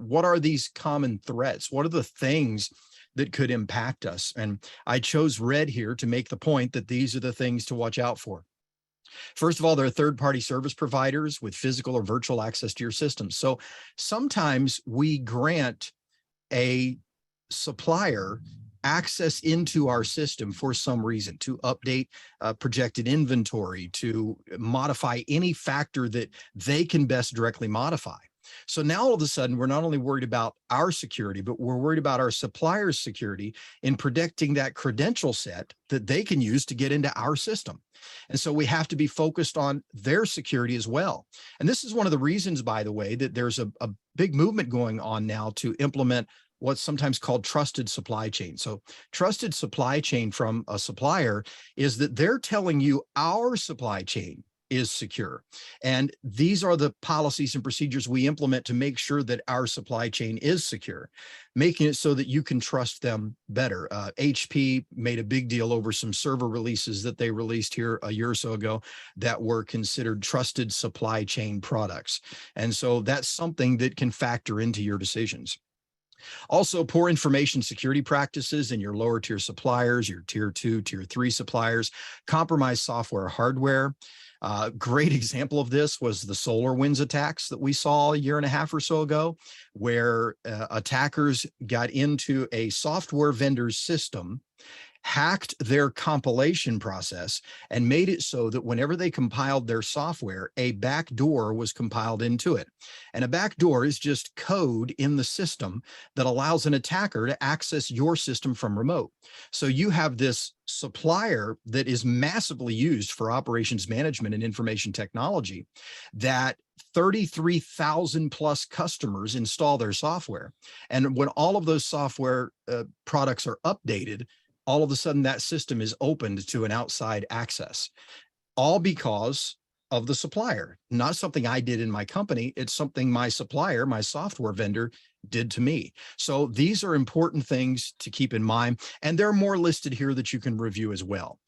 what are these common threats? What are the things that could impact us? And I chose red here to make the point that these are the things to watch out for. First of all, there are third-party service providers with physical or virtual access to your system. So sometimes we grant a supplier access into our system for some reason, to update projected inventory, to modify any factor that they can best directly modify. So now all of a sudden, we're not only worried about our security, but we're worried about our supplier's security in protecting that credential set that they can use to get into our system. And so we have to be focused on their security as well. And this is one of the reasons, by the way, that there's a big movement going on now to implement what's sometimes called trusted supply chain. So trusted supply chain from a supplier is that they're telling you our supply chain is secure. And these are the policies and procedures we implement to make sure that our supply chain is secure, making it so that you can trust them better. HP made a big deal over some server releases that they released here a year or so ago that were considered trusted supply chain products. And so that's something that can factor into your decisions. Also, poor information security practices in your lower tier suppliers, your tier 2, tier 3 suppliers, compromised software, hardware. Great example of this was the SolarWinds attacks that we saw a year and a half or so ago, where attackers got into a software vendor's system, hacked their compilation process, and made it so that whenever they compiled their software, a backdoor was compiled into it. And a backdoor is just code in the system that allows an attacker to access your system from remote. So you have this supplier that is massively used for operations management and information technology that 33,000 plus customers install their software. And when all of those software products are updated, all of a sudden that system is opened to an outside access, all because of the supplier. Not something I did in my company. It's something my supplier, my software vendor, did to me. So these are important things to keep in mind. And there are more listed here that you can review as well.